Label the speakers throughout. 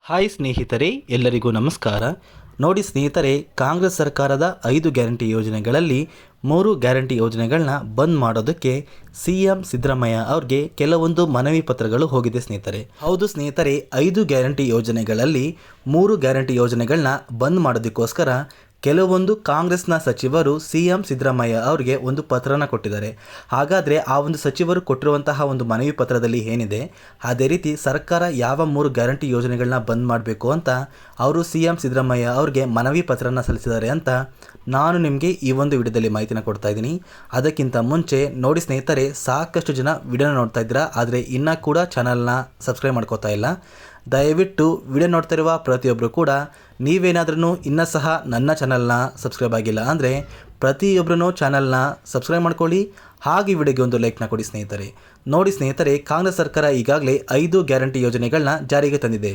Speaker 1: Hi ಸ್ನೇಹಿತರೆ, ಎಲ್ಲರಿಗೂ ನಮಸ್ಕಾರ. ನೋಡಿ ಸ್ನೇಹಿತರೆ, ಕಾಂಗ್ರೆಸ್ ಸರ್ಕಾರದ 5 ಗ್ಯಾರಂಟಿ ಯೋಜನೆಗಳಲ್ಲಿ 3 ಗ್ಯಾರಂಟಿ ಯೋಜನೆಗಳನ್ನ ಬಂದ್ ಮಾಡೋದಕ್ಕೆ CM ಸಿದ್ದರಾಮಯ್ಯ ಅವ್ರಿಗೆ ಕೆಲವೊಂದು ಮನವಿ ಪತ್ರಗಳು ಹೋಗಿದೆ ಸ್ನೇಹಿತರೆ. ಹೌದು ಸ್ನೇಹಿತರೆ, 5 ಗ್ಯಾರಂಟಿ ಯೋಜನೆಗಳಲ್ಲಿ 3 ಗ್ಯಾರಂಟಿ ಯೋಜನೆಗಳನ್ನ ಬಂದ್ ಮಾಡೋದಕ್ಕೋಸ್ಕರ ಕೆಲವೊಂದು ಕಾಂಗ್ರೆಸ್ನ ಸಚಿವರು CM ಸಿದ್ದರಾಮಯ್ಯ ಅವರಿಗೆ ಒಂದು ಪತ್ರನ ಕೊಟ್ಟಿದ್ದಾರೆ. ಹಾಗಾದರೆ ಆ ಒಂದು ಸಚಿವರು ಕೊಟ್ಟಿರುವಂತಹ ಒಂದು ಮನವಿ ಪತ್ರದಲ್ಲಿ ಏನಿದೆ, ಅದೇ ರೀತಿ ಸರ್ಕಾರ ಯಾವ 3 ಗ್ಯಾರಂಟಿ ಯೋಜನೆಗಳನ್ನ ಬಂದ್ ಮಾಡಬೇಕು ಅಂತ ಅವರು CM ಸಿದ್ದರಾಮಯ್ಯ ಅವ್ರಿಗೆ ಮನವಿ ಪತ್ರನ ಸಲ್ಲಿಸಿದ್ದಾರೆ ಅಂತ ನಾನು ನಿಮಗೆ ಈ ಒಂದು ವಿಡಿಯೋದಲ್ಲಿ ಮಾಹಿತಿನ ಕೊಡ್ತಾ ಇದ್ದೀನಿ. ಅದಕ್ಕಿಂತ ಮುಂಚೆ ನೋಡಿ ಸ್ನೇಹಿತರೆ, ಸಾಕಷ್ಟು ಜನ ವಿಡಿಯೋನ ನೋಡ್ತಾ ಇದ್ದೀರಾ, ಆದರೆ ಇನ್ನೂ ಕೂಡ ಚಾನಲ್ನ ಸಬ್ಸ್ಕ್ರೈಬ್ ಮಾಡ್ಕೋತಾ ಇಲ್ಲ. ದಯವಿಟ್ಟು ವಿಡಿಯೋ ನೋಡ್ತಾ ಇರುವ ಪ್ರತಿಯೊಬ್ಬರು ಕೂಡ ನೀವೇನಾದ್ರೂ ಇನ್ನೂ ಸಹ ನನ್ನ ಚಾನಲ್ನ ಸಬ್ಸ್ಕ್ರೈಬ್ ಆಗಿಲ್ಲ ಅಂದರೆ ಪ್ರತಿಯೊಬ್ಬರೂ ಚಾನಲ್ನ ಸಬ್ಸ್ಕ್ರೈಬ್ ಮಾಡ್ಕೊಳ್ಳಿ, ಹಾಗೆ ವಿಡಿಯೋಗೆ ಒಂದು ಲೈಕ್ನ ಕೊಡಿ ಸ್ನೇಹಿತರೆ. ನೋಡಿ ಸ್ನೇಹಿತರೆ, ಕಾಂಗ್ರೆಸ್ ಸರ್ಕಾರ ಈಗಾಗಲೇ 5 ಗ್ಯಾರಂಟಿ ಯೋಜನೆಗಳನ್ನ ಜಾರಿಗೆ ತಂದಿದೆ.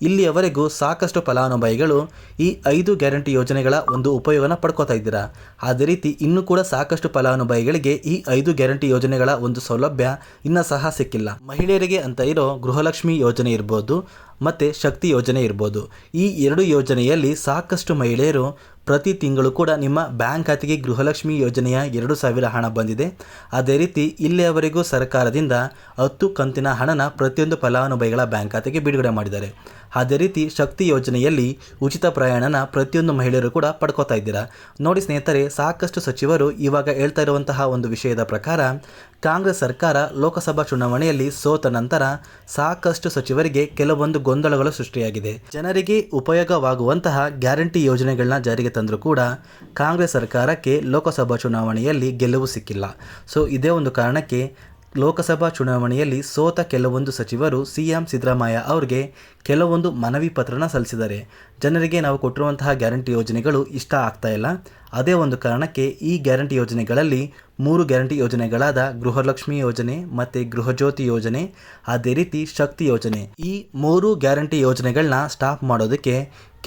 Speaker 1: ಇಲ್ಲಿಯವರೆಗೂ ಸಾಕಷ್ಟು ಫಲಾನುಭವಿಗಳು ಈ 5 ಗ್ಯಾರಂಟಿ ಯೋಜನೆಗಳ ಒಂದು ಉಪಯೋಗನ ಪಡ್ಕೋತಾ ಇದ್ದೀರಾ. ಅದೇ ರೀತಿ ಇನ್ನೂ ಕೂಡ ಸಾಕಷ್ಟು ಫಲಾನುಭವಿಗಳಿಗೆ ಈ 5 ಗ್ಯಾರಂಟಿ ಯೋಜನೆಗಳ ಒಂದು ಸೌಲಭ್ಯ ಇನ್ನೂ ಸಹ ಸಿಕ್ಕಿಲ್ಲ. ಮಹಿಳೆಯರಿಗೆ ಅಂತ ಇರೋ ಗೃಹಲಕ್ಷ್ಮಿ ಯೋಜನೆ ಇರ್ಬೋದು ಮತ್ತು ಶಕ್ತಿ ಯೋಜನೆ ಇರ್ಬೋದು. ಈ 2 ಯೋಜನೆಯಲ್ಲಿ ಸಾಕಷ್ಟು ಮಹಿಳೆಯರು ಪ್ರತಿ ತಿಂಗಳು ಕೂಡ ನಿಮ್ಮ ಬ್ಯಾಂಕ್ ಖಾತೆಗೆ ಗೃಹಲಕ್ಷ್ಮಿ ಯೋಜನೆಯ 2,000 ಹಣ ಬಂದಿದೆ. ಅದೇ ರೀತಿ ಇಲ್ಲಿಯವರೆಗೂ ಸರ್ಕಾರದಿಂದ 10 ಕಂತಿನ ಹಣನ ಪ್ರತಿಯೊಂದು ಫಲಾನುಭವಿಗಳ ಬ್ಯಾಂಕ್ ಖಾತೆಗೆ ಬಿಡುಗಡೆ ಮಾಡಿದ್ದಾರೆ. ಅದೇ ರೀತಿ ಶಕ್ತಿ ಯೋಜನೆಯಲ್ಲಿ ಉಚಿತ ಪ್ರಯಾಣನ ಪ್ರತಿಯೊಂದು ಮಹಿಳೆಯರು ಕೂಡ ಪಡ್ಕೋತಾ ಇದ್ದೀರಾ. ನೋಡಿ ಸ್ನೇಹಿತರೆ, ಸಾಕಷ್ಟು ಸಚಿವರು ಇವಾಗ ಹೇಳ್ತಾ ಇರುವಂತಹ ಒಂದು ವಿಷಯದ ಪ್ರಕಾರ ಕಾಂಗ್ರೆಸ್ ಸರ್ಕಾರ ಲೋಕಸಭಾ ಚುನಾವಣೆಯಲ್ಲಿ ಸೋತ ನಂತರ ಸಾಕಷ್ಟು ಸಚಿವರಿಗೆ ಕೆಲವೊಂದು ಗೊಂದಲಗಳು ಸೃಷ್ಟಿಯಾಗಿದೆ. ಜನರಿಗೆ ಉಪಯೋಗವಾಗುವಂತಹ ಗ್ಯಾರಂಟಿ ಯೋಜನೆಗಳನ್ನ ಜಾರಿಗೆ ತಂದರೂ ಕೂಡ ಕಾಂಗ್ರೆಸ್ ಸರ್ಕಾರಕ್ಕೆ ಲೋಕಸಭಾ ಚುನಾವಣೆಯಲ್ಲಿ ಗೆಲುವು ಸಿಕ್ಕಿಲ್ಲ. ಸೊ ಇದೇ ಒಂದು ಕಾರಣಕ್ಕೆ ಲೋಕಸಭಾ ಚುನಾವಣೆಯಲ್ಲಿ ಸೋತ ಕೆಲವೊಂದು ಸಚಿವರು CM ಸಿದ್ದರಾಮಯ್ಯ ಅವ್ರಿಗೆ ಕೆಲವೊಂದು ಮನವಿ ಪತ್ರನ ಸಲ್ಲಿಸಿದ್ದಾರೆ. ಜನರಿಗೆ ನಾವು ಕೊಟ್ಟಿರುವಂತಹ ಗ್ಯಾರಂಟಿ ಯೋಜನೆಗಳು ಇಷ್ಟ ಆಗ್ತಾ ಇಲ್ಲ. ಅದೇ ಒಂದು ಕಾರಣಕ್ಕೆ ಈ ಗ್ಯಾರಂಟಿ ಯೋಜನೆಗಳಲ್ಲಿ 3 ಗ್ಯಾರಂಟಿ ಯೋಜನೆಗಳಾದ ಗೃಹಲಕ್ಷ್ಮಿ ಯೋಜನೆ ಮತ್ತು ಗೃಹಜ್ಯೋತಿ ಯೋಜನೆ, ಅದೇ ರೀತಿ ಶಕ್ತಿ ಯೋಜನೆ, ಈ 3 ಗ್ಯಾರಂಟಿ ಯೋಜನೆಗಳನ್ನ ಸ್ಟಾಪ್ ಮಾಡೋದಕ್ಕೆ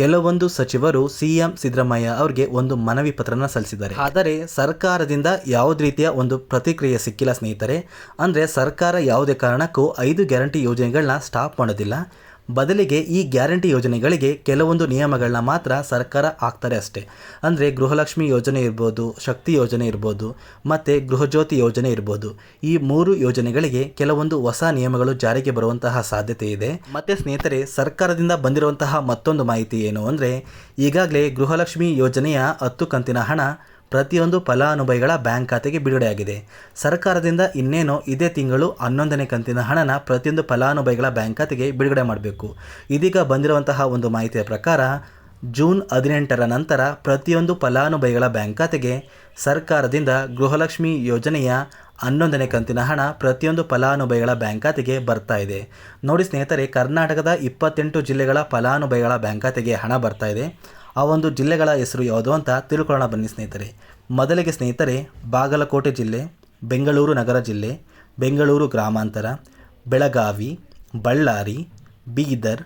Speaker 1: ಕೆಲವೊಂದು ಸಚಿವರು CM ಸಿದ್ದರಾಮಯ್ಯ ಅವ್ರಿಗೆ ಒಂದು ಮನವಿ ಪತ್ರನ ಸಲ್ಲಿಸಿದ್ದಾರೆ. ಆದರೆ ಸರ್ಕಾರದಿಂದ ಯಾವುದೇ ರೀತಿಯ ಒಂದು ಪ್ರತಿಕ್ರಿಯೆ ಸಿಕ್ಕಿಲ್ಲ ಸ್ನೇಹಿತರೆ. ಅಂದರೆ ಸರ್ಕಾರ ಯಾವುದೇ ಕಾರಣಕ್ಕೂ 5 ಗ್ಯಾರಂಟಿ ಯೋಜನೆಗಳನ್ನ ಸ್ಟಾಪ್ ಮಾಡೋದಿಲ್ಲ. ಬದಲಿಗೆ ಈ ಗ್ಯಾರಂಟಿ ಯೋಜನೆಗಳಿಗೆ ಕೆಲವೊಂದು ನಿಯಮಗಳನ್ನ ಮಾತ್ರ ಸರ್ಕಾರ ಹಾಕ್ತಾರೆ ಅಷ್ಟೇ. ಅಂದರೆ ಗೃಹಲಕ್ಷ್ಮಿ ಯೋಜನೆ ಇರ್ಬೋದು, ಶಕ್ತಿ ಯೋಜನೆ ಇರ್ಬೋದು ಮತ್ತು ಗೃಹಜ್ಯೋತಿ ಯೋಜನೆ ಇರ್ಬೋದು. ಈ 3 ಯೋಜನೆಗಳಿಗೆ ಕೆಲವೊಂದು ಹೊಸ ನಿಯಮಗಳು ಜಾರಿಗೆ ಬರುವಂತಹ ಸಾಧ್ಯತೆ ಇದೆ. ಮತ್ತು ಸ್ನೇಹಿತರೆ, ಸರ್ಕಾರದಿಂದ ಬಂದಿರುವಂತಹ ಮತ್ತೊಂದು ಮಾಹಿತಿ ಏನು ಅಂದರೆ, ಈಗಾಗಲೇ ಗೃಹಲಕ್ಷ್ಮಿ ಯೋಜನೆಯ 10 ಕಂತಿನ ಹಣ ಪ್ರತಿಯೊಂದು ಫಲಾನುಭವಿಗಳ ಬ್ಯಾಂಕ್ ಖಾತೆಗೆ ಬಿಡುಗಡೆಯಾಗಿದೆ. ಸರ್ಕಾರದಿಂದ ಇನ್ನೇನು ಇದೇ ತಿಂಗಳು 11ನೇ ಕಂತಿನ ಹಣನ ಪ್ರತಿಯೊಂದು ಫಲಾನುಭವಿಗಳ ಬ್ಯಾಂಕ್ ಖಾತೆಗೆ ಬಿಡುಗಡೆ ಮಾಡಬೇಕು. ಇದೀಗ ಬಂದಿರುವಂತಹ ಒಂದು ಮಾಹಿತಿಯ ಪ್ರಕಾರ ಜೂನ್ 18ರ ನಂತರ ಪ್ರತಿಯೊಂದು ಫಲಾನುಭವಿಗಳ ಬ್ಯಾಂಕ್ ಖಾತೆಗೆ ಸರ್ಕಾರದಿಂದ ಗೃಹಲಕ್ಷ್ಮಿ ಯೋಜನೆಯ 11ನೇ ಕಂತಿನ ಹಣ ಪ್ರತಿಯೊಂದು ಫಲಾನುಭವಿಗಳ ಬ್ಯಾಂಕ್ ಖಾತೆಗೆ ಬರ್ತಾ ಇದೆ. ನೋಡಿ ಸ್ನೇಹಿತರೆ, ಕರ್ನಾಟಕದ 28 ಜಿಲ್ಲೆಗಳ ಫಲಾನುಭವಿಗಳ ಬ್ಯಾಂಕ್ ಖಾತೆಗೆ ಹಣ ಬರ್ತಾ ಇದೆ. ಆ ಒಂದು ಜಿಲ್ಲೆಗಳ ಹೆಸರು ಯಾವುದು ಅಂತ ತಿಳ್ಕೊಳ್ಳೋಣ ಬನ್ನಿ ಸ್ನೇಹಿತರೆ. ಮೊದಲಿಗೆ ಸ್ನೇಹಿತರೆ, ಬಾಗಲಕೋಟೆ ಜಿಲ್ಲೆ, ಬೆಂಗಳೂರು ನಗರ ಜಿಲ್ಲೆ, ಬೆಂಗಳೂರು ಗ್ರಾಮಾಂತರ, ಬೆಳಗಾವಿ, ಬಳ್ಳಾರಿ, ಬೀದರ್,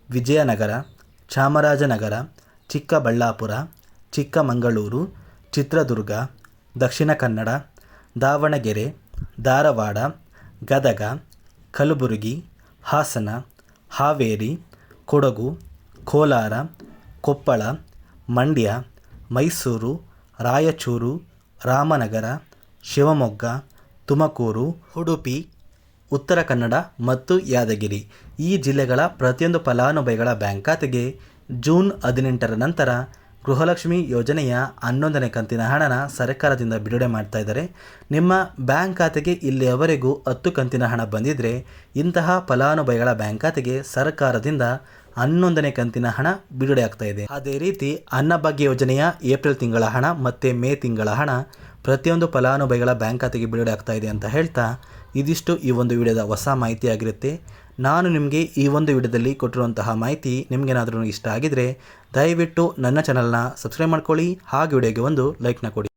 Speaker 1: ವಿಜಯನಗರ, ಚಾಮರಾಜನಗರ, ಚಿಕ್ಕಬಳ್ಳಾಪುರ, ಚಿಕ್ಕಮಗಳೂರು, ಚಿತ್ರದುರ್ಗ, ದಕ್ಷಿಣ ಕನ್ನಡ, ದಾವಣಗೆರೆ, ಧಾರವಾಡ, ಗದಗ, ಕಲಬುರಗಿ, ಹಾಸನ, ಹಾವೇರಿ, ಕೊಡಗು, ಕೋಲಾರ, ಕೊಪ್ಪಳ, ಮಂಡ್ಯ, ಮೈಸೂರು, ರಾಯಚೂರು, ರಾಮನಗರ, ಶಿವಮೊಗ್ಗ, ತುಮಕೂರು, ಉಡುಪಿ, ಉತ್ತರ ಕನ್ನಡ ಮತ್ತು ಯಾದಗಿರಿ ಈ ಜಿಲ್ಲೆಗಳ ಪ್ರತಿಯೊಂದು ಫಲಾನುಭವಿಗಳ ಬ್ಯಾಂಕ್ ಖಾತೆಗೆ ಜೂನ್ 18ರ ನಂತರ ಗೃಹಲಕ್ಷ್ಮಿ ಯೋಜನೆಯ 11ನೇ ಕಂತಿನ ಹಣನ ಸರ್ಕಾರದಿಂದ ಬಿಡುಗಡೆ ಮಾಡ್ತಾ ಇದ್ದಾರೆ. ನಿಮ್ಮ ಬ್ಯಾಂಕ್ ಖಾತೆಗೆ ಇಲ್ಲಿಯವರೆಗೂ 10 ಕಂತಿನ ಹಣ ಬಂದಿದ್ದರೆ ಇಂತಹ ಫಲಾನುಭವಿಗಳ ಬ್ಯಾಂಕ್ ಖಾತೆಗೆ ಸರ್ಕಾರದಿಂದ 11ನೇ ಕಂತಿನ ಹಣ ಬಿಡುಗಡೆ ಆಗ್ತಾ ಇದೆ. ಅದೇ ರೀತಿ ಅನ್ನಭಾಗ್ಯ ಯೋಜನೆಯ ಏಪ್ರಿಲ್ ತಿಂಗಳ ಹಣ ಮತ್ತು ಮೇ ತಿಂಗಳ ಹಣ ಪ್ರತಿಯೊಂದು ಫಲಾನುಭವಿಗಳ ಬ್ಯಾಂಕ್ ಖಾತೆಗೆ ಬಿಡುಗಡೆ ಆಗ್ತಾ ಇದೆ ಅಂತ ಹೇಳ್ತಾ, ಇದಿಷ್ಟು ಈ ಒಂದು ವಿಡಿಯೋದ ಹೊಸ ಮಾಹಿತಿ ಆಗಿರುತ್ತೆ. ನಾನು ನಿಮಗೆ ಈ ಒಂದು ವಿಡಿಯೋದಲ್ಲಿ ಕೊಟ್ಟಿರುವಂತಹ ಮಾಹಿತಿ ನಿಮಗೇನಾದರೂ ಇಷ್ಟ ಆಗಿದರೆ ದಯವಿಟ್ಟು ನನ್ನ ಚಾನಲ್ನ ಸಬ್ಸ್ಕ್ರೈಬ್ ಮಾಡ್ಕೊಳ್ಳಿ, ಹಾಗೆ ವಿಡಿಯೋಗೆ ಒಂದು ಲೈಕ್ನ ಕೊಡಿ.